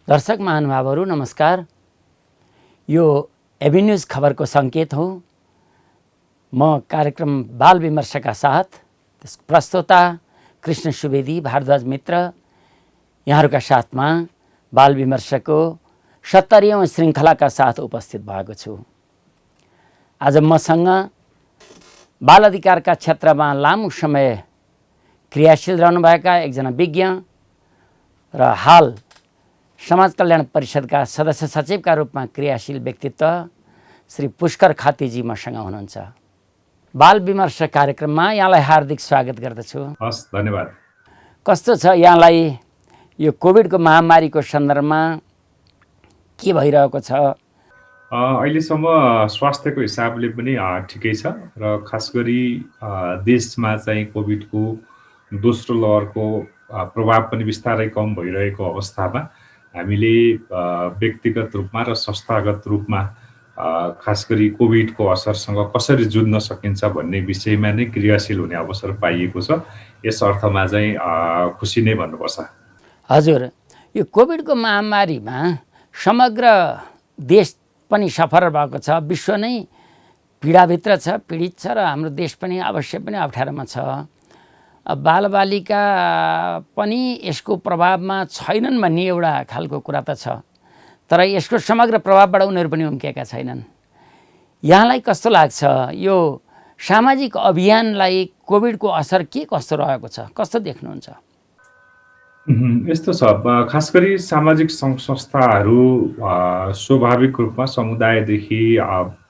दर्शक महानुभावहरू नमस्कार। यो एभिन्यूज खबरको सङ्केत हो। म कार्यक्रम बाल विमर्शका साथ त्यसको प्रस्तोता कृष्ण सुवेदी भारद्वाज मित्र यहाँहरूका साथमा बाल विमर्शको 70औं श्रृङ्खलाका साथ उपस्थित भएको छु। आज मसँग बाल अधिकारका क्षेत्रमा लामो समय क्रियाशील रहनुभएका एकजना विज्ञ र हाल समाज कल्याण परिषदका सदस्य सचिवका रूपमा क्रियाशील व्यक्तित्व श्री पुष्कर खातीजी मसँग हुनुहुन्छ। बाल विमर्श कार्यक्रममा यहाँलाई हार्दिक स्वागत गर्दछु। हस्, धन्यवाद। कस्तो छ यहाँलाई यो कोभिडको महामारीको सन्दर्भमा के भइरहेको छ? अहिलेसम्म स्वास्थ्यको हिसाबले पनि ठिकै छ र खास गरी देशमा चाहिँ कोभिडको दोस्रो लहरको प्रभाव पनि बिस्तारै कम भइरहेको अवस्थामा हामीले व्यक्तिगत रूपमा र संस्थागत रूपमा खास गरी कोभिडको असरसँग कसरी जुझ्न सकिन्छ भन्ने विषयमा नै क्रियाशील हुने अवसर पाइएको छ। यस अर्थमा चाहिँ खुसी नै भन्नुपर्छ। हजुर, यो कोभिडको महामारीमा समग्र देश पनि सफर भएको छ, विश्व नै पीडाभित्र छ, पीडित छ र हाम्रो देश पनि अवश्य पनि अप्ठ्यारोमा छ। बालबालिका पनि यसको प्रभावमा छैनन् भन्ने एउटा खालको कुरा त छ, तर यसको समग्र प्रभावबाट उनीहरू पनि उम्किएका छैनन्। यहाँलाई कस्तो लाग्छ यो सामाजिक अभियानलाई कोभिडको असर के कस्तो रहेको छ, कस्तो देख्नुहुन्छ? यस्तो छ, खास गरी सामाजिक सङ्घ संस्थाहरू स्वाभाविक रूपमा समुदायदेखि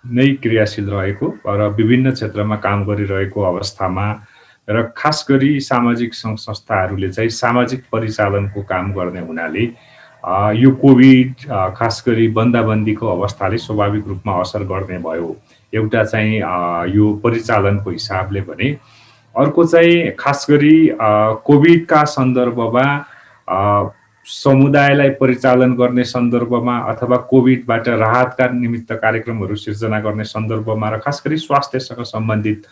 नै क्रियाशील रहेको र विभिन्न क्षेत्रमा काम गरिरहेको अवस्थामा र खास गरी सामाजिक सङ्घ संस्थाहरूले चाहिँ सामाजिक परिचालनको काम गर्ने हुनाले यो कोभिड खास गरी बन्दाबन्दीको अवस्थाले स्वाभाविक रूपमा असर गर्ने भयो। एउटा चाहिँ यो परिचालनको हिसाबले भने, अर्को चाहिँ खास गरी कोभिडका सन्दर्भमा समुदायलाई परिचालन गर्ने सन्दर्भमा अथवा कोभिडबाट राहतका निमित्त कार्यक्रमहरू सिर्जना गर्ने सन्दर्भमा र खास गरी स्वास्थ्यसँग सम्बन्धित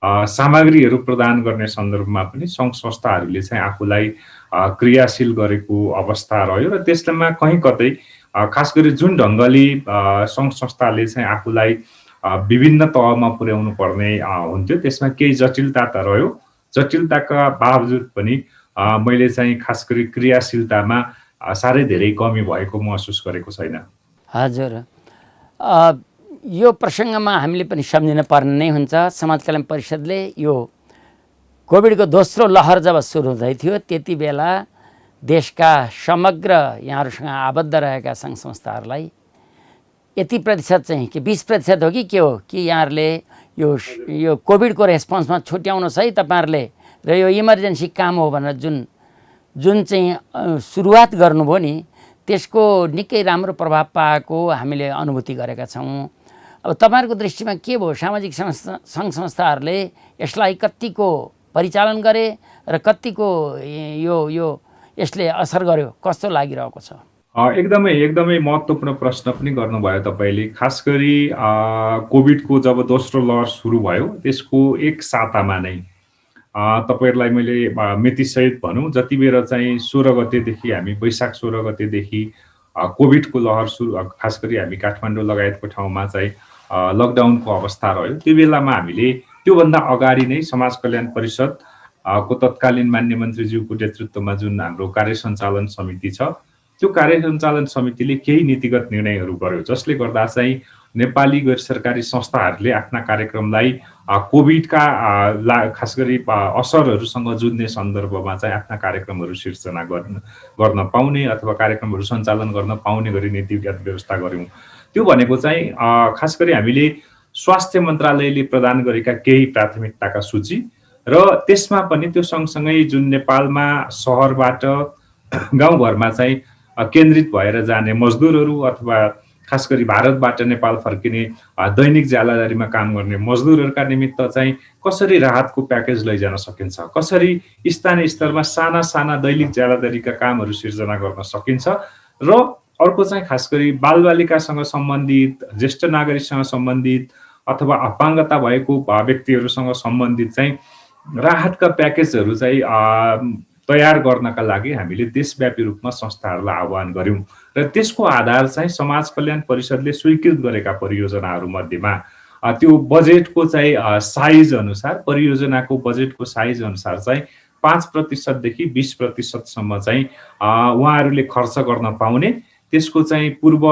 सामग्रीहरू प्रदान गर्ने सन्दर्भमा पनि सङ्घ संस्थाहरूले चाहिँ आफूलाई क्रियाशील गरेको अवस्था रह्यो र त्यसमा कहीँ कतै खास गरी जुन ढङ्गले सङ्घ संस्थाले चाहिँ आफूलाई विभिन्न तहमा पुर्याउनु पर्ने हुन्थ्यो त्यसमा केही जटिलता त रह्यो। जटिलताका बावजुद पनि मैले चाहिँ खास गरी क्रियाशीलतामा साह्रै धेरै कमी भएको महसुस गरेको छैन। हजुर, यो प्रसङ्गमा हामीले पनि सम्झिन पर्ने नै हुन्छ। समाज कल्याण परिषदले यो कोभिडको दोस्रो लहर जब सुरु हुँदै थियो त्यति बेला देशका समग्र यहाँहरूसँग आबद्ध रहेका सङ्घ संस्थाहरूलाई यति प्रतिशत चाहिँ कि 20% हो कि के हो कि यहाँहरूले यो कोभिडको रेस्पोन्समा छुट्याउनुहोस् है तपाईँहरूले र यो इमर्जेन्सी काम हो भनेर जुन चाहिँ सुरुवात गर्नुभयो नि त्यसको निकै राम्रो प्रभाव पाएको हामीले अनुभूति गरेका छौँ। अब तपाईँहरूको दृष्टिमा के भयो? सामाजिक सङ्घ संस्थाहरूले यसलाई कतिको परिचालन गरे र कतिको यो यसले असर गर्यो, कस्तो लागिरहेको छ? एकदमै महत्त्वपूर्ण प्रश्न पनि गर्नुभयो तपाईँले। खास गरी कोभिडको जब दोस्रो लहर सुरु भयो त्यसको एक सातामा नै तपाईँहरूलाई मैले मितिसहित भनौँ, जति बेर चाहिँ 16 गतेदेखि हामी वैशाख 16 गतेदेखि कोभिडको लहर सुरु, खास गरी हामी काठमाडौँ लगायतको ठाउँमा चाहिँ लकडाउनको अवस्था रह्यो। त्यो बेलामा हामीले त्योभन्दा अगाडि नै समाज कल्याण परिषद को तत्कालीन मान्य मन्त्रीज्यूको नेतृत्वमा जुन हाम्रो कार्य सञ्चालन समिति छ त्यो कार्य सञ्चालन समितिले केही नीतिगत निर्णयहरू गर्यो जसले गर्दा चाहिँ नेपाली गैर सरकारी संस्थाहरूले आफ्ना कार्यक्रमलाई कोभिडका खास गरी असरहरूसँग जुझ्ने सन्दर्भमा चाहिँ आफ्ना कार्यक्रमहरू सिर्जना गर्न पाउने अथवा कार्यक्रमहरू सञ्चालन गर्न पाउने गरी नीतिगत व्यवस्था गर्यौँ। त्यो भनेको चाहिँ खास गरी हामीले स्वास्थ्य मन्त्रालयले प्रदान गरेका केही प्राथमिकताका सूची र त्यसमा पनि त्यो सँगसँगै जुन नेपालमा सहरबाट गाउँघरमा चाहिँ केन्द्रित भएर जाने मजदुरहरू अथवा खास गरी भारतबाट नेपाल फर्किने दैनिक ज्यालादारीमा काम गर्ने मजदुरहरूका निमित्त चाहिँ कसरी राहतको प्याकेज लैजान सकिन्छ, कसरी स्थानीय स्तरमा साना साना दैनिक ज्यालादारीका कामहरू सिर्जना गर्न सकिन्छ र अर्को चाहिँ खास गरी बालबालिकासँग सम्बन्धित, ज्येष्ठ नागरिकसँग सम्बन्धित अथवा अपाङ्गता भएको व्यक्तिहरूसँग सम्बन्धित चाहिँ राहतका प्याकेजहरू चाहिँ तयार गर्नका लागि हामीले देशव्यापी रूपमा संस्थाहरूलाई आह्वान गर्यौँ र त्यसको आधार चाहिँ समाज कल्याण परिषदले स्वीकृत गरेका परियोजनाहरू मध्येमा त्यो बजेटको चाहिँ साइज अनुसार, परियोजनाको बजेटको साइज अनुसार चाहिँ 5% देखि 20% चाहिँ उहाँहरूले खर्च गर्न पाउने, त्यसको चाहिँ पूर्व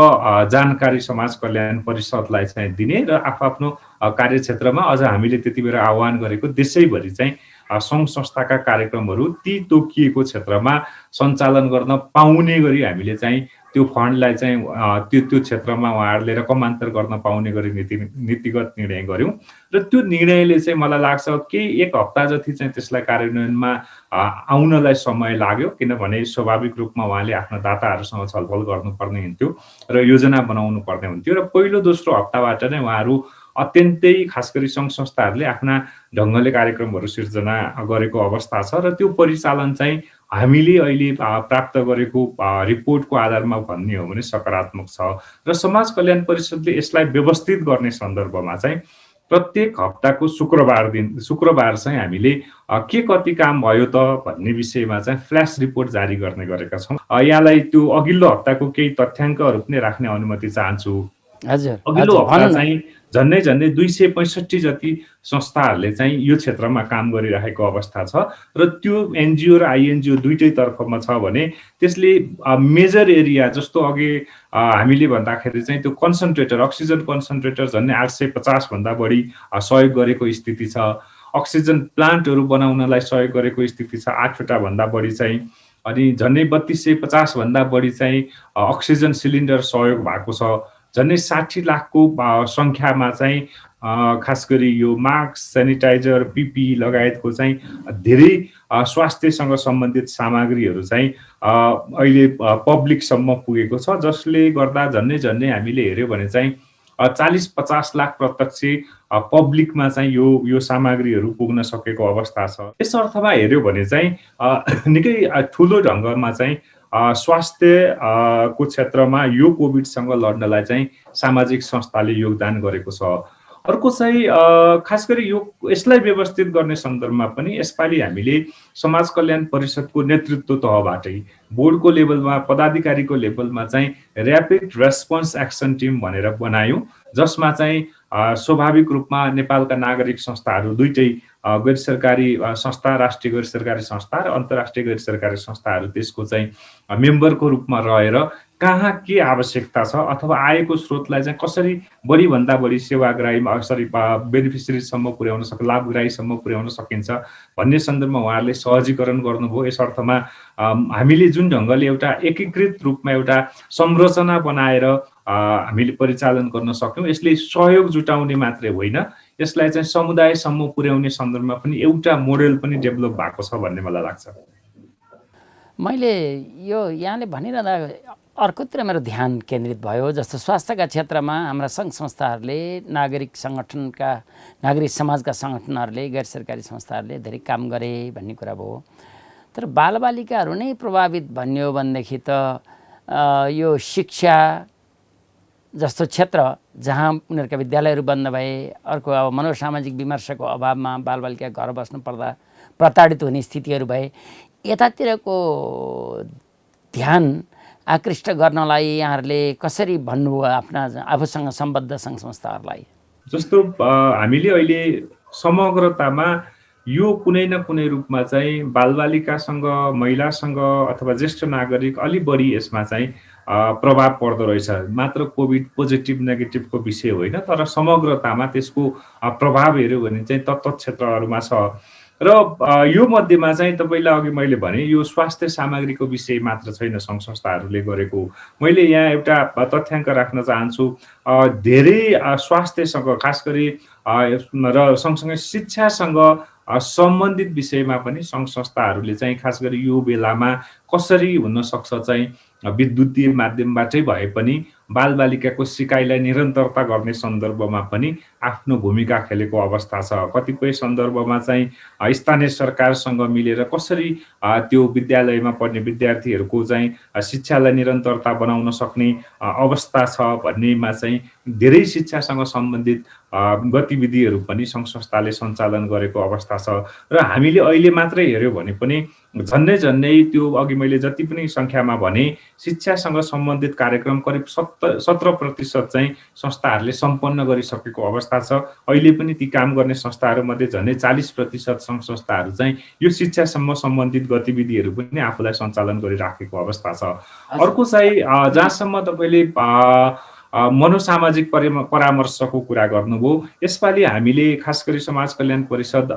जानकारी समाज कल्याण परिषदलाई चाहिँ दिने र आफ्नो कार्यक्षेत्रमा अझ हामीले त्यति बेला आह्वान गरेको देशैभरि चाहिँ सङ्घ संस्थाका कार्यक्रमहरू ती तोकिएको क्षेत्रमा सञ्चालन गर्न पाउने गरी हामीले चाहिँ त्यो फन्डलाई चाहिँ त्यो क्षेत्रमा उहाँहरूले रकमान्तर गर्न पाउने गरी नीतिगत निर्णय गर्यौँ र त्यो निर्णयले चाहिँ मलाई लाग्छ केही 1 हप्ता जति चाहिँ त्यसलाई कार्यान्वयनमा आउनलाई समय लाग्यो, किनभने स्वाभाविक रूपमा उहाँले आफ्ना दाताहरूसँग छलफल गर्नुपर्ने हुन्थ्यो र योजना बनाउनु पर्ने हुन्थ्यो र पहिलो दोस्रो हप्ताबाट नै उहाँहरू अत्यन्तै खास गरी सङ्घ संस्थाहरूले आफ्ना ढङ्गले कार्यक्रमहरू सिर्जना गरेको अवस्था छ र त्यो परिचालन चाहिँ हामीले अहिले प्राप्त गरेको रिपोर्टको आधारमा भन्ने हो भने सकारात्मक छ र समाज कल्याण परिषदले यसलाई व्यवस्थित गर्ने सन्दर्भमा चाहिँ प्रत्येक हप्ताको शुक्रबार चाहिँ हामीले के कति काम भयो त भन्ने विषयमा चाहिँ फ्ल्यास रिपोर्ट जारी गर्ने गरेका छौँ। यहाँलाई त्यो अघिल्लो हप्ताको केही तथ्याङ्कहरू पनि राख्ने अनुमति चाहन्छु। हजुर, अघिल्लो हप्ता चाहिँ झन्डै 265 जति संस्थाहरूले चाहिँ यो क्षेत्रमा काम गरिरहेको अवस्था छ र त्यो एनजिओ र आइएनजिओ दुईटै तर्फमा छ भने त्यसले मेजर एरिया जस्तो अघि हामीले भन्दाखेरि चाहिँ त्यो कन्सन्ट्रेटर, अक्सिजन कन्सन्ट्रेटर झन्डै 850 भन्दा बढी सहयोग गरेको स्थिति छ। अक्सिजन प्लान्टहरू बनाउनलाई सहयोग गरेको स्थिति छ 8वटा भन्दा बढी चाहिँ, अनि झन्डै 3250 भन्दा बढी चाहिँ अक्सिजन सिलिन्डर सहयोग भएको छ। झन्डै 60 लाखको सङ्ख्यामा चाहिँ खास गरी यो मास्क, सेनिटाइजर, पिपी लगायतको चाहिँ धेरै स्वास्थ्यसँग सम्बन्धित सामग्रीहरू चाहिँ अहिले पब्लिकसम्म पुगेको छ, जसले गर्दा झन्डै हामीले हेऱ्यौँ भने चाहिँ 40-50 लाख प्रत्यक्ष पब्लिकमा चाहिँ यो सामग्रीहरू पुग्न सकेको अवस्था छ। यस अर्थमा हेऱ्यौँ भने चाहिँ निकै ठुलो ढङ्गमा चाहिँ स्वास्थ्य को क्षेत्रमा यो कोभिडसँग लड्नलाई चाहिँ सामाजिक संस्थाले योगदान गरेको छ। अर्को चाहिँ खास गरी यसलाई व्यवस्थित गर्ने सन्दर्भमा पनि यसपालि हामीले समाज कल्याण परिषदको नेतृत्व तहबाटै बोर्डको लेभलमा, पदाधिकारीको लेभलमा चाहिँ ऱ्यापिड रेस्पोन्स एक्सन टिम भनेर बनायौँ, जसमा चाहिँ स्वाभाविक रूपमा नेपालका नागरिक संस्थाहरू दुईटै गैर सरकारी संस्था, राष्ट्रिय गैर सरकारी संस्था र अन्तर्राष्ट्रिय गैर सरकारी संस्थाहरू त्यसको चाहिँ मेम्बरको रूपमा रहेर कहाँ के आवश्यकता छ अथवा आएको स्रोतलाई चाहिँ कसरी बढीभन्दा बढी सेवाग्राही बेनिफिसियरीसम्म पुर्याउन लाभग्राहीसम्म पुर्याउन सकिन्छ भन्ने सन्दर्भमा उहाँहरूले सहजीकरण गर्नुभयो। यस अर्थमा हामीले जुन ढङ्गले एउटा एकीकृत रूपमा एउटा संरचना बनाएर हामीले परिचालन गर्न सक्यौँ, यसले सहयोग जुटाउने मात्रै होइन, यसलाई चाहिँ समुदायसम्म पुर्याउने सन्दर्भमा पनि एउटा मोडेल पनि डेभलप भएको छ भन्ने मलाई लाग्छ। मैले यो यहाँले भनिरहँदा अर्कोतिर मेरो ध्यान केन्द्रित भयो, जस्तो स्वास्थ्यका क्षेत्रमा हाम्रा सङ्घ संस्थाहरूले, नागरिक समाजका सङ्गठनहरूले, गैर सरकारी संस्थाहरूले धेरै काम गरे भन्ने कुरा भयो। तर बालबालिकाहरू नै प्रभावित भन्ने हो भनेदेखि त यो शिक्षा जस्तो क्षेत्र जहाँ उनीहरूका विद्यालयहरू बन्द भए, अर्को अब मनोसामाजिक विमर्शको अभावमा बालबालिका घर बस्नु पर्दा प्रताडित हुने स्थितिहरू भए, यतातिरको ध्यान आकृष्ट गर्नलाई यहाँहरूले कसरी भन्नुभयो आफूसँग सम्बद्ध सङ्घ संस्थाहरूलाई? जस्तो हामीले अहिले समग्रतामा यो कुनै न कुनै रूपमा चाहिँ बालबालिकासँग, महिलासँग अथवा ज्येष्ठ नागरिक अलि बढी यसमा चाहिँ प्रभाव पर्दो रहेछ। मात्र कोभिड पोजिटिभ नेगेटिभको विषय होइन, तर समग्रतामा त्यसको प्रभाव हेऱ्यो भने चाहिँ तत्त क्षेत्रहरूमा छ। र यो मध्येमा चाहिँ तपाईँलाई अघि मैले भने यो स्वास्थ्य सामग्रीको विषय मात्र छैन सङ्घ संस्थाहरूले गरेको। मैले यहाँ एउटा तथ्याङ्क राख्न चाहन्छु, धेरै स्वास्थ्यसँग खास गरी र सँगसँगै शिक्षासँग सम्बन्धित विषयमा पनि सङ्घ संस्थाहरूले चाहिँ खास गरी यो बेलामा कसरी हुनसक्छ चाहिँ विद्युतीय माध्यमबाटै भए पनि बालबालिकाको सिकाइलाई निरन्तरता गर्ने सन्दर्भमा पनि आफ्नो भूमिका खेलेको अवस्था छ। कतिपय सन्दर्भमा चाहिँ स्थानीय सरकारसँग मिलेर कसरी त्यो विद्यालयमा पढ्ने विद्यार्थीहरूको चाहिँ शिक्षालाई निरन्तरता बनाउन सक्ने अवस्था छ भन्नेमा चाहिँ धेरै शिक्षासँग सम्बन्धित गतिविधिहरू पनि सङ्घ संस्थाले सञ्चालन गरेको अवस्था छ। र हामीले अहिले मात्रै हेऱ्यौँ भने पनि झन्नै त्यो अघि मैले जति पनि सङ्ख्यामा भने शिक्षासँग सम्बन्धित कार्यक्रम करिब 17% चाहिँ संस्थाहरूले सम्पन्न गरिसकेको अवस्था छ। अहिले पनि ती काम गर्ने संस्थाहरूमध्ये झन्डै 40% सङ्घ संस्थाहरू चाहिँ यो शिक्षासम्म सम्बन्धित गतिविधिहरू पनि आफूलाई सञ्चालन गरिराखेको अवस्था छ। अर्को चाहिँ जहाँसम्म तपाईँले मनोसामाजिक परामर्शको कुरा गर्नुभयो, यसपालि हामीले खास गरी समाज कल्याण परिषद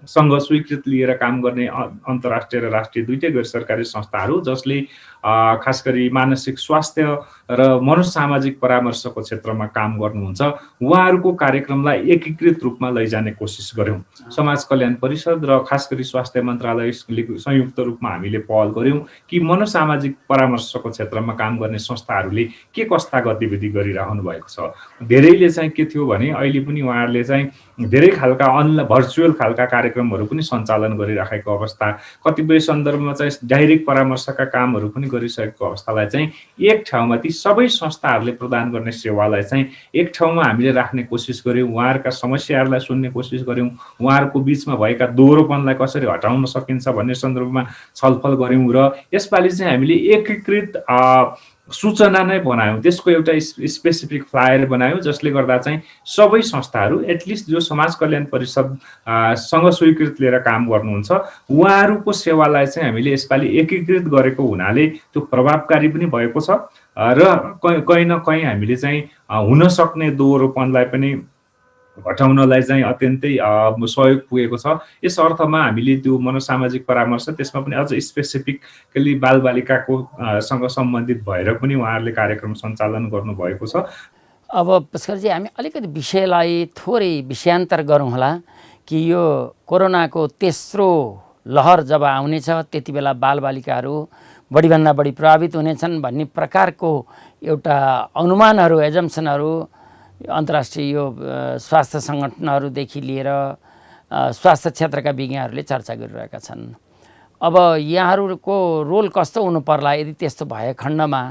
सँग स्वीकृत लिएर काम गर्ने अन्तर्राष्ट्रिय र राष्ट्रिय दुईटै गैर सरकारी संस्थाहरू जसले खास गरी मानसिक स्वास्थ्य र मनोसामाजिक परामर्शको क्षेत्रमा काम गर्नुहुन्छ, उहाँहरूको कार्यक्रमलाई एकीकृत रूपमा लैजाने कोसिस गर्यौँ। समाज कल्याण परिषद र खास गरी स्वास्थ्य मन्त्रालयले संयुक्त रूपमा हामीले पहल गर्यौँ कि मनोसामाजिक परामर्शको क्षेत्रमा काम गर्ने संस्थाहरूले के कस्ता गतिविधि गरिरहनु भएको छ। धेरैले चाहिँ के थियो भने अहिले पनि उहाँहरूले चाहिँ धेरै खालका भर्चुअल खालका कार्यक्रमहरू पनि सञ्चालन गरिराखेको अवस्था, कतिपय सन्दर्भमा चाहिँ डाइरेक्ट परामर्शका कामहरू पनि गरिसकेको अवस्थालाई चाहिँ एक ठाउँमा ती सबै संस्थाहरूले प्रदान गर्ने सेवालाई चाहिँ एक ठाउँमा हामीले राख्ने कोसिस गर्यौँ। उहाँहरूका समस्याहरूलाई सुन्ने कोसिस गर्यौँ, उहाँहरूको बिचमा भएका दोहोरोपनलाई कसरी हटाउन सकिन्छ भन्ने सन्दर्भमा छलफल गर्यौँ र यसपालि चाहिँ हामीले एकीकृत सूचना नै बनायौँ। त्यसको एउटा स्पेसिफिक फ्लायर बनायौँ जसले गर्दा चाहिँ सबै संस्थाहरू एटलिस्ट जो समाज कल्याण परिषद सँग स्वीकृत लिएर काम गर्नुहुन्छ उहाँहरूको सेवालाई चाहिँ हामीले यसपालि एकीकृत गरेको हुनाले त्यो प्रभावकारी पनि भएको छ र कहीँ न कहीँ हामीले चाहिँ हुन सक्ने दोहोरोपनलाई पनि घटाउनलाई चाहिँ अत्यन्तै सहयोग पुगेको छ। यस अर्थमा हामीले त्यो मनोसामाजिक परामर्श त्यसमा पनि अझ स्पेसिफिकली बालबालिकाको सँग सम्बन्धित भएर पनि उहाँहरूले कार्यक्रम सञ्चालन गर्नुभएको छ। अब पुष्करजी हामी अलिकति विषयलाई थोरै विषयान्तर गरौँ होला कि यो कोरोनाको तेस्रो लहर जब आउनेछ त्यति बेला बालबालिकाहरू बढीभन्दा बढी प्रभावित हुनेछन् भन्ने प्रकारको एउटा अनुमानहरू एजम्सनहरू अन्तर्राष्ट्रिय यो स्वास्थ्य सङ्गठनहरूदेखि लिएर स्वास्थ्य क्षेत्रका विज्ञहरूले चर्चा गरिरहेका छन्। अब यहाँहरूको रोल कस्तो हुनु पर्ला यदि त्यस्तो भए खण्डमा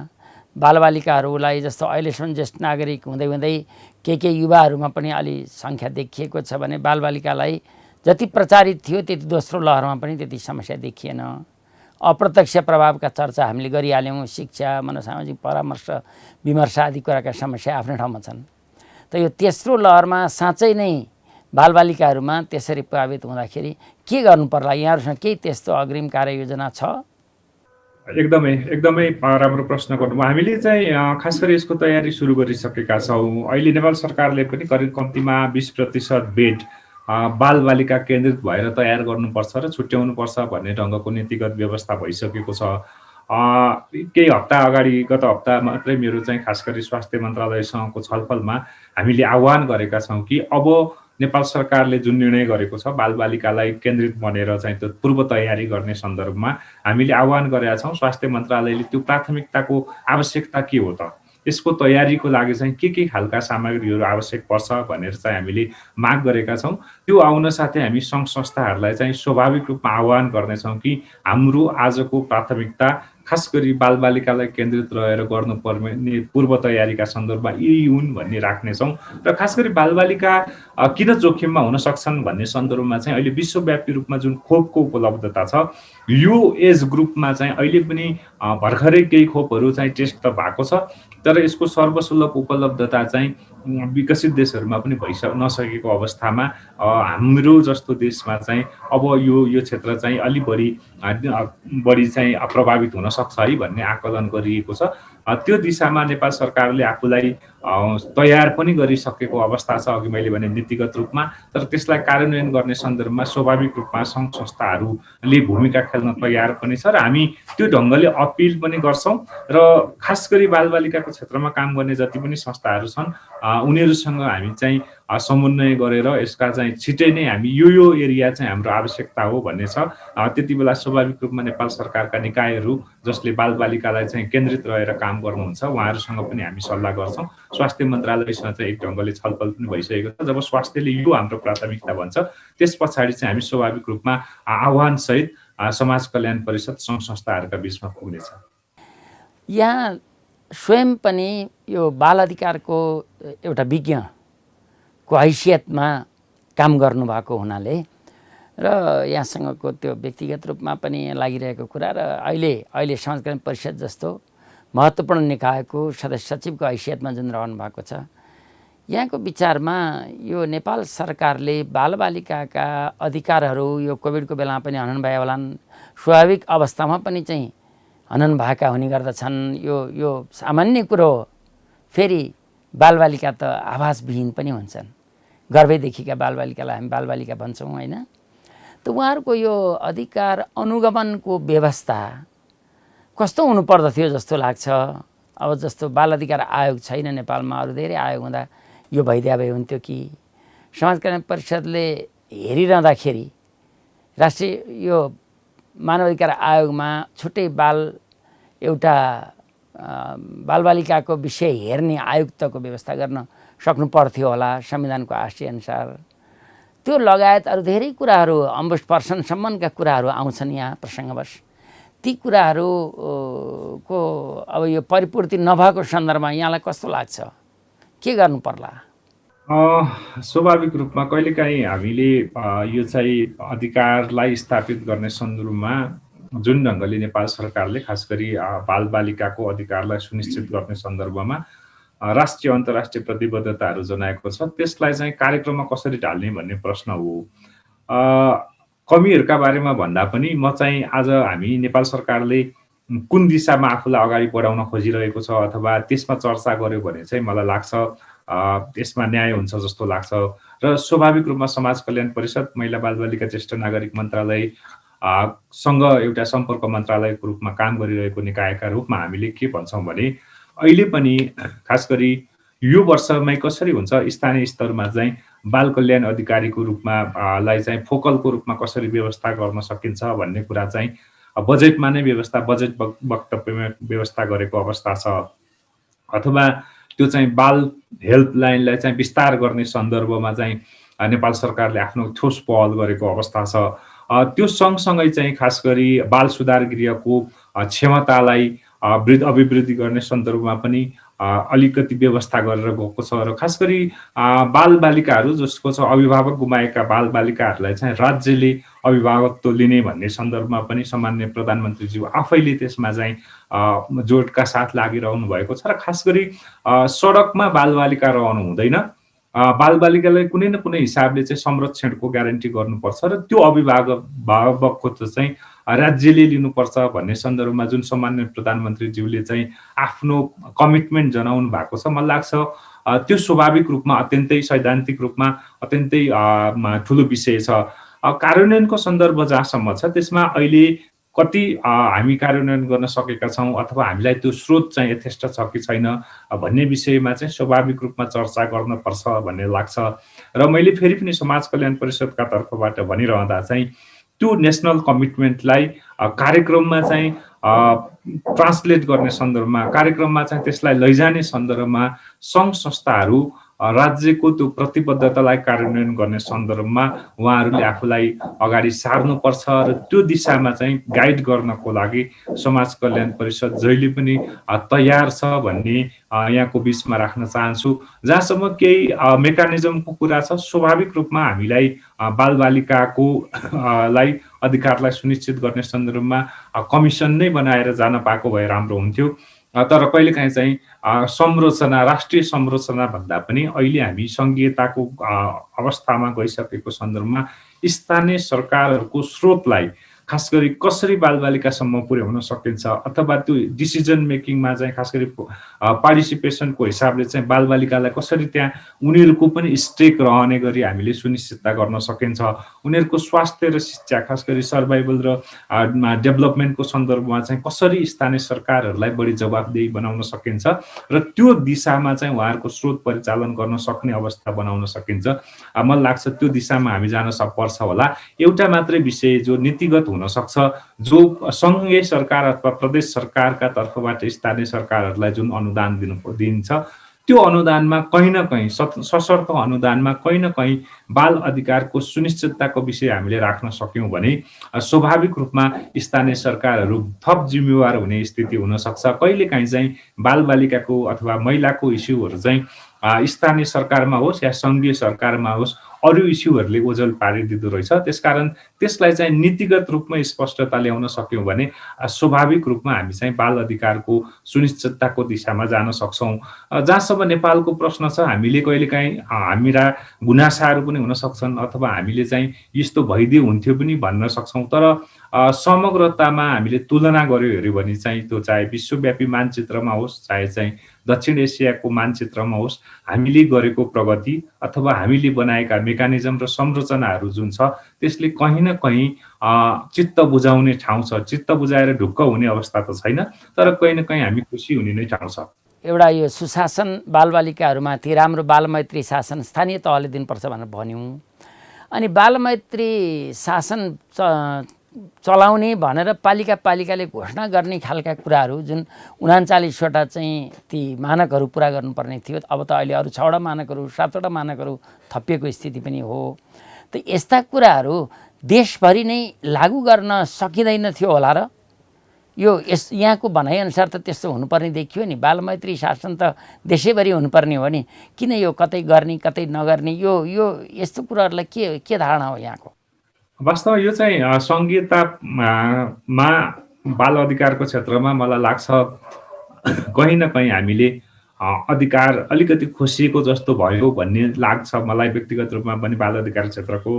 बालबालिकाहरूलाई जस्तो अहिलेसम्म ज्येष्ठ नागरिक हुँदै हुँदै के युवाहरूमा पनि अलि सङ्ख्या देखिएको छ भने बालबालिकालाई जति प्रचारित थियो त्यति दोस्रो लहरमा पनि त्यति समस्या देखिएन। अप्रत्यक्ष प्रभावका चर्चा हामीले गरिहाल्यौँ, शिक्षा मनोसामाजिक परामर्श विमर्श आदि कुराका समस्या आफ्नै ठाउँमा छन्। त यो तेस्रो लहरमा साँच्चै नै बालबालिकाहरूमा त्यसरी प्रभावित हुँदाखेरि के गर्नु पर्ला, यहाँहरूसँग केही त्यस्तो अग्रिम कार्ययोजना छ? एकदमै राम्रो प्रश्न गर्नुभयो। हामीले चाहिँ खास गरी यसको तयारी सुरु गरिसकेका छौँ। अहिले नेपाल सरकारले पनि करिब कम्तीमा 20% बेड बालबालिका केन्द्रित भएर तयार गर्नुपर्छ र छुट्याउनुपर्छ भन्ने ढङ्गको नीतिगत व्यवस्था भइसकेको छ। केही हप्ता अगाडि गत हप्ता मात्रै मेरो चाहिँ खास गरी स्वास्थ्य मन्त्रालयसँगको छलफलमा हामीले आह्वान गरेका छौँ कि अब नेपाल सरकारले जुन निर्णय गरेको छ बालबालिकालाई केन्द्रित बनेर चाहिँ त्यो पूर्व तयारी गर्ने सन्दर्भमा हामीले आह्वान गरेका छौँ। स्वास्थ्य मन्त्रालयले त्यो प्राथमिकताको आवश्यकता के हो त, यसको तयारीको लागि चाहिँ के खालका सामग्रीहरू आवश्यक पर्छ भनेर चाहिँ हामीले माग गरेका छौँ। त्यो आउन साथै हामी सङ्घ संस्थाहरूलाई चाहिँ स्वाभाविक रूपमा आह्वान गर्नेछौँ कि हाम्रो आजको प्राथमिकता खास गरी बालबालिकालाई केन्द्रित रहेर गर्नुपर्ने पूर्व तयारीका सन्दर्भमा यी हुन् भन्ने राख्नेछौँ। र खास गरी बालबालिका किन जोखिममा हुन सक्छन् भन्ने सन्दर्भमा चाहिँ अहिले विश्वव्यापी रूपमा जुन खोपको उपलब्धता छ यो एज ग्रुपमा चाहिँ अहिले पनि भर्खरै केही खोपहरू चाहिँ टेस्ट त भएको छ, तर यसको सर्वसुलभ उपलब्धता चाहिँ विकसित देशहरूमा पनि नसकेको अवस्थामा हाम्रो जस्तो देशमा चाहिँ अब यो क्षेत्र चाहिँ अलि बढी चाहिँ प्रभावित हुन सक्छ है भन्ने आकलन गरिएको छ। त्यो दिशामा नेपाल सरकारले आफूलाई तयार पनि गरिसकेको अवस्था छ अघि मैले भने नीतिगत रूपमा, तर त्यसलाई कार्यान्वयन गर्ने सन्दर्भमा स्वाभाविक रूपमा सङ्घ संस्थाहरूले भूमिका खेल्न तयार पनि छ र हामी त्यो ढङ्गले अपिल पनि गर्छौँ। र खास गरी बालबालिकाको क्षेत्रमा काम गर्ने जति पनि संस्थाहरू छन् उनीहरूसँग हामी चाहिँ समन्वय गरेर यसका चाहिँ छिटै नै हामी यो एरिया चाहिँ हाम्रो आवश्यकता हो भन्ने छ। त्यति बेला स्वाभाविक रूपमा नेपाल सरकारका निकायहरू जसले बालबालिकालाई चाहिँ केन्द्रित रहेर काम गर्नुहुन्छ उहाँहरूसँग पनि हामी सल्लाह गर्छौँ। स्वास्थ्य मन्त्रालयसँग चाहिँ एक ढङ्गले छलफल पनि भइसकेको छ। जब स्वास्थ्यले यो हाम्रो प्राथमिकता भन्छ त्यस पछाडि चाहिँ हामी स्वाभाविक रूपमा आह्वानसहित समाज कल्याण परिषद सङ्घ संस्थाहरूका बिचमा पुग्नेछ। यहाँ स्वयं पनि यो बाल अधिकारको एउटा विज्ञको हैसियतमा काम गर्नुभएको हुनाले र यहाँसँगको त्यो व्यक्तिगत रूपमा पनि लागिरहेको कुरा र अहिले समाज कल्याण परिषद जस्तो महत्त्वपूर्ण निकायको सदस्य सचिवको हैसियतमा जुन रहनु भएको छ, यहाँको विचारमा यो नेपाल सरकारले बालबालिकाका अधिकारहरू यो कोभिडको बेलामा पनि हनन भए होलान्, स्वाभाविक अवस्थामा पनि चाहिँ हनन भएका हुने गर्दछन्। यो सामान्य कुरो हो। फेरि बालबालिका त आवाजविहीन पनि हुन्छन्। गर्भैदेखिका बालबालिकालाई हामी बालबालिका भन्छौँ होइन। त उहाँहरूको यो अधिकार अनुगमनको व्यवस्था कस्तो हुनुपर्दथ्यो जस्तो लाग्छ। अब जस्तो बाल अधिकार आयोग छैन नेपालमा, अरू धेरै आयोग हुँदा यो भइदिया भए हुन्थ्यो कि। समाज कल्याण परिषदले हेरिरहँदाखेरि राष्ट्रिय यो मानव अधिकार आयोगमा छुट्टै एउटा बालबालिकाको विषय हेर्ने आयुक्तको व्यवस्था गर्न सक्नु पर्थ्यो होला संविधानको आशयअनुसार। त्यो लगायत अरू धेरै कुराहरू, अम्बुड्सपर्सनसम्मका कुराहरू आउँछन् यहाँ प्रसङ्गवश। ती कुराहरूको अब यो परिपूर्ति नभएको सन्दर्भमा यहाँलाई कस्तो लाग्छ, के गर्नु पर्ला? स्वाभाविक रूपमा कहिलेकाहीँ हामीले यो चाहिँ अधिकारलाई स्थापित गर्ने सन्दर्भमा जुन ढङ्गले नेपाल सरकारले खास गरी बालबालिकाको अधिकारलाई सुनिश्चित गर्ने सन्दर्भमा राष्ट्रिय अन्तर्राष्ट्रिय प्रतिबद्धताहरू जनाएको छ, त्यसलाई चाहिँ कार्यक्रममा कसरी ढाल्ने भन्ने प्रश्न हो। कमीहरूका बारेमा भन्दा पनि म चाहिँ आज हामी नेपाल सरकारले कुन दिशामा आफूलाई अगाडि बढाउन खोजिरहेको छ अथवा त्यसमा चर्चा गर्यो भने चाहिँ मलाई लाग्छ त्यसमा न्याय हुन्छ जस्तो लाग्छ। र स्वाभाविक रूपमा समाज कल्याण परिषद, महिला बालबालिका ज्येष्ठ नागरिक मन्त्रालय सँग एउटा सम्पर्क मन्त्रालयको रूपमा काम गरिरहेको निकायका रूपमा हामीले के भन्छौँ भने अहिले पनि खास गरी यो वर्षमै कसरी हुन्छ स्थानीय स्तरमा चाहिँ बाल कल्याण अधिकारीको रूपमा लाई चाहिँ फोकलको रूपमा कसरी व्यवस्था गर्न सकिन्छ भन्ने कुरा चाहिँ बजेटमा नै बजेट वक्तव्यमा व्यवस्था गरेको अवस्था छ। अथवा त्यो चाहिँ बाल हेल्पलाइनलाई चाहिँ विस्तार गर्ने सन्दर्भमा चाहिँ नेपाल सरकारले आफ्नो ठोस पहल गरेको अवस्था छ। त्यो सँगसँगै चाहिँ खास गरी बाल सुधार गृहको क्षमतालाई अभिवृद्धि गर्ने सन्दर्भमा पनि अलिकति व्यवस्था गरेर गएको छ। र खास गरी बालबालिकाहरू जसको छ अभिभावक गुमाएका बालबालिकाहरूलाई चाहिँ राज्यले अभिभावकत्व लिने भन्ने सन्दर्भमा पनि सामान्य प्रधानमन्त्रीज्यू आफैले त्यसमा चाहिँ जोडका साथ लागिरहनु भएको छ। र खास गरी सडकमा बालबालिका रहनु हुँदैन, बालबालिकालाई कुनै न कुनै हिसाबले चाहिँ संरक्षणको ग्यारेन्टी गर्नुपर्छ र त्यो अभिभावकको चाहिँ राज्यले लिनुपर्छ भन्ने सन्दर्भमा जुन सामान्य प्रधानमन्त्रीज्यूले चाहिँ आफ्नो कमिटमेन्ट जनाउनु भएको छ, मलाई लाग्छ त्यो स्वाभाविक रूपमा अत्यन्तै सैद्धान्तिक रूपमा अत्यन्तै ठुलो विषय छ। कार्यान्वयनको सन्दर्भ जहाँसम्म छ त्यसमा अहिले कति हामी कार्यान्वयन गर्न सकेका छौँ अथवा हामीलाई त्यो स्रोत चाहिँ यथेष्ट छ कि छैन भन्ने विषयमा चाहिँ स्वाभाविक रूपमा चर्चा गर्नुपर्छ भन्ने लाग्छ। र मैले फेरि पनि समाज कल्याण परिषदका तर्फबाट भनिरहँदा चाहिँ त्यो नेसनल कमिटमेन्टलाई कार्यक्रममा चाहिँ ट्रान्सलेट गर्ने सन्दर्भमा, कार्यक्रममा चाहिँ त्यसलाई लैजाने सन्दर्भमा सङ्घ संस्थाहरू राज्यको त्यो प्रतिबद्धतालाई कार्यान्वयन गर्ने सन्दर्भमा उहाँहरूले आफूलाई अगाडि सार्नुपर्छ र त्यो दिशामा चाहिँ गाइड गर्नको लागि समाज कल्याण परिषद जहिले पनि तयार छ भन्ने यहाँको बिचमा राख्न चाहन्छु। जहाँसम्म केही मेकानिजमको कुरा छ, स्वाभाविक रूपमा हामीलाई बालबालिकाको लाई अधिकारलाई सुनिश्चित गर्ने सन्दर्भमा कमिसन नै बनाएर जान पाएको भए राम्रो हुन्थ्यो। तर कहिलेकाहीँ चाहिँ संरचना, राष्ट्रिय संरचना भन्दा पनि अहिले हामी सङ्घीयताको अवस्थामा गइसकेको सन्दर्भमा स्थानीय सरकारहरूको स्रोतलाई खास गरी कसरी बालबालिकासम्म पुर्याउन सकिन्छ अथवा त्यो डिसिजन मेकिङमा चाहिँ खास गरी पार्टिसिपेसनको हिसाबले चाहिँ बालबालिकालाई कसरी त्यहाँ उनीहरूको पनि स्टेक रहने गरी हामीले सुनिश्चितता गर्न सकिन्छ, उनीहरूको स्वास्थ्य र शिक्षा खास गरी सर्भाइभल र डेभलपमेन्टको सन्दर्भमा चाहिँ कसरी स्थानीय सरकारहरूलाई बढी जवाबदेही बनाउन सकिन्छ र त्यो दिशामा चाहिँ उहाँहरूको स्रोत परिचालन गर्न सक्ने अवस्था बनाउन सकिन्छ। मलाई लाग्छ त्यो दिशामा हामी जान पर्छ होला। एउटा मात्रै विषय जो नीतिगत हुन सक्छ, जो सङ्घीय सरकार अथवा प्रदेश सरकारका तर्फबाट स्थानीय सरकारहरूलाई जुन अनुदान दिन्छ त्यो अनुदानमा कहीँ न कहीँ सशर्त अनुदानमा कहीँ न कहीँ बाल अधिकारको सुनिश्चितताको विषय हामीले राख्न सक्यौँ भने स्वाभाविक रूपमा स्थानीय सरकारहरू थप जिम्मेवार हुने स्थिति हुन सक्छ। कहिलेकाहीँ चाहिँ बालबालिकाको अथवा महिलाको इस्युहरू चाहिँ स्थानीय सरकारमा होस् या सङ्घीय सरकारमा होस् अरू इस्युहरूले ओझल पारिदिँदो रहेछ। त्यसकारण त्यसलाई चाहिँ नीतिगत रूपमा स्पष्टता ल्याउन सक्यौँ भने स्वाभाविक रूपमा हामी चाहिँ बाल अधिकारको सुनिश्चितताको दिशामा जान सक्छौँ। जहाँसम्म नेपालको प्रश्न छ, हामीले कहिलेकाहीँ हाम्रा गुनासाहरू पनि हुन सक्छन् अथवा हामीले चाहिँ यस्तो भइदियो हुन्थ्यो पनि भन्न सक्छौँ। तर समग्रतामा हामीले तुलना गर्यो हेऱ्यो भने चाहिँ त्यो चाहे विश्वव्यापी मानचित्रमा होस्, चाहे चाहिँ दक्षिण एसियाको मानचित्रमा होस्, हामीले गरेको प्रगति अथवा हामीले बनाएका मेकानिजम र संरचनाहरू जुन छ त्यसले कहीँ न कहीँ चित्त बुझाउने ठाउँ छ। चित्त बुझाएर ढुक्क हुने अवस्था त छैन, तर कहीँ न कहीँ हामी खुसी हुने नै ठाउँ छ। एउटा यो सुशासन बालबालिकाहरूमाथि राम्रो बालमैत्री शासन स्थानीय तहले दिनुपर्छ भनेर भन्यौँ। अनि बालमैत्री शासन चलाउने भनेर पालिकाले घोषणा गर्ने खालका कुराहरू जुन 39वटा चाहिँ ती मानकहरू पुरा गर्नुपर्ने थियो, अब त अहिले अरू 6वटा मानकहरू 7वटा मानकहरू थपिएको स्थिति पनि हो। त यस्ता कुराहरू देशभरि नै लागू गर्न सकिँदैन थियो होला र? यहाँको भनाइअनुसार त त्यस्तो हुनुपर्ने देखियो नि। बालमैत्री शासन त देशैभरि हुनुपर्ने हो नि, किन यो कतै गर्ने कतै नगर्ने? यस्तो कुराहरूलाई के धारणा हो यहाँको? वास्तवमा यो चाहिँ संघीयतामा बाल अधिकारको क्षेत्रमा मलाई लाग्छ कहीँ न कहीँ हामीले अधिकार अलिकति खोसिएको जस्तो भयो भन्ने लाग्छ मलाई व्यक्तिगत रूपमा पनि। बाल अधिकार क्षेत्रको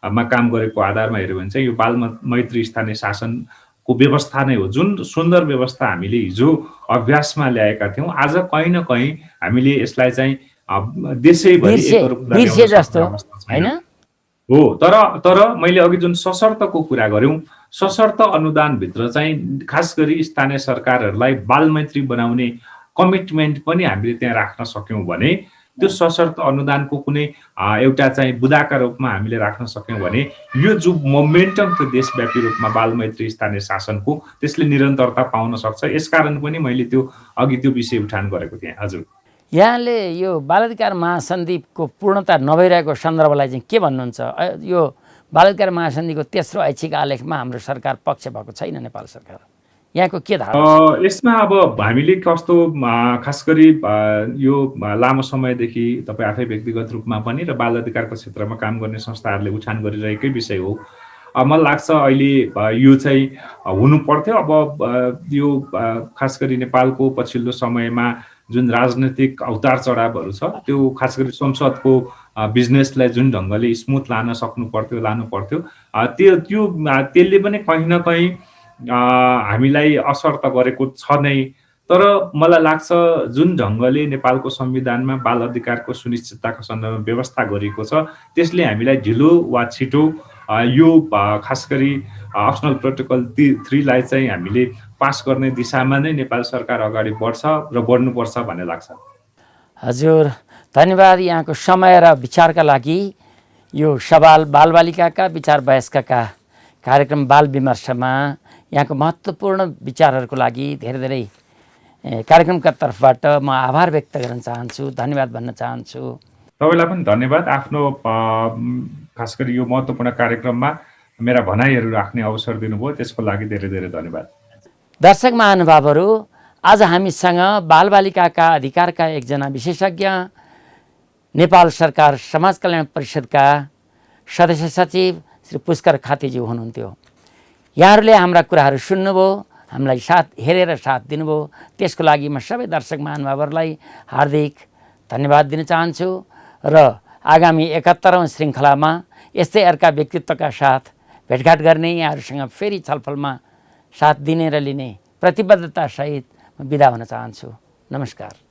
मा काम गरेको आधारमा हेऱ्यो भने चाहिँ यो बाल मैत्री स्थानीय शासनको व्यवस्था नै हो। जुन सुन्दर व्यवस्था हामीले हिजो अभ्यासमा ल्याएका थियौँ, आज कहीँ न कहीँ हामीले यसलाई चाहिँ देशैभरि बिर्से जस्तो हैन हो। तर मैले अघि जुन सशर्तको कुरा गर्यौँ, सशर्त अनुदानभित्र चाहिँ खास गरी स्थानीय सरकारहरूलाई बालमैत्री बनाउने कमिटमेन्ट पनि हामीले त्यहाँ राख्न सक्यौँ भने, त्यो सशर्त अनुदानको कुनै एउटा चाहिँ बुदाका रूपमा हामीले राख्न सक्यौँ भने यो जो मोमेन्टम थियो देशव्यापी रूपमा बालमैत्री स्थानीय शासनको, त्यसले निरन्तरता पाउन सक्छ। यसकारण पनि मैले अघि त्यो विषय उठान गरेको थिएँ। हजुर, यहाँले यो बाल अधिकार महासन्धिको पूर्णता नभइरहेको सन्दर्भलाई चाहिँ के भन्नुहुन्छ? यो बाल अधिकार महासन्धिको तेस्रो ऐच्छिक आलेखमा हाम्रो सरकार पक्ष भएको छैन, नेपाल सरकार। यहाँको के धारणा? यसमा अब हामीले कस्तो खास गरी यो लामो समयदेखि तपाईँ आफै व्यक्तिगत रूपमा पनि र बाल अधिकारको क्षेत्रमा काम गर्ने संस्थाहरूले उठान गरिरहेकै विषय हो। मलाई लाग्छ अहिले यो चाहिँ हुनु पर्थ्यो। अब यो खास गरी नेपालको पछिल्लो समयमा जुन राजनैतिक उतार चढावहरू छ, त्यो खास गरी संसदको बिजनेसलाई जुन ढङ्गले स्मुथ लानु पर्थ्यो, त्यसले पनि कहीँ न कहीँ हामीलाई असर त गरेको छ नै। तर मलाई लाग्छ जुन ढङ्गले नेपालको संविधानमा बाल अधिकारको सुनिश्चितताको सन्दर्भमा व्यवस्था गरिएको छ, त्यसले हामीलाई ढिलो वा छिटो यो खास गरी अप्सनल प्रोटोकल 3 लाई चाहिँ हामीले पास गर्ने दिशामा नै नेपाल सरकार अगाडि बढ्छ र बढ्नुपर्छ भन्ने लाग्छ। हजुर, धन्यवाद यहाँको समय र विचारका लागि। यो सवाल बालबालिकाका विचार वयस्कका कार्यक्रम बाल विमर्शमा यहाँको महत्त्वपूर्ण विचारहरूको लागि धेरै धेरै कार्यक्रमका तर्फबाट म आभार व्यक्त गर्न चाहन्छु, धन्यवाद भन्न चाहन्छु। तपाईँलाई पनि धन्यवाद। आफ्नो खास गरी यो महत्त्वपूर्ण कार्यक्रममा मेरा भनाइहरू राख्ने अवसर दिनुभयो, त्यसको लागि धेरै धेरै धन्यवाद। दर्शक महानुभावहरू, आज हामीसँग बालबालिकाका अधिकारका एकजना विशेषज्ञ, नेपाल सरकार समाज कल्याण परिषदका सदस्य सचिव श्री पुष्कर खातीज्यू हुनुहुन्थ्यो। यहाँहरूले हाम्रा कुराहरू सुन्नुभयो, हामीलाई हेरेर साथ दिनुभयो, त्यसको लागि म सबै दर्शक महानुभावहरूलाई हार्दिक धन्यवाद दिन चाहन्छु र आगामी 71औं श्रृङ्खलामा यस्तै अर्का व्यक्तित्वका साथ भेटघाट गर्ने, यहाँहरूसँग फेरि छलफलमा साथ दिने र लिने प्रतिबद्धतासहित म बिदा हुन चाहन्छु। नमस्कार।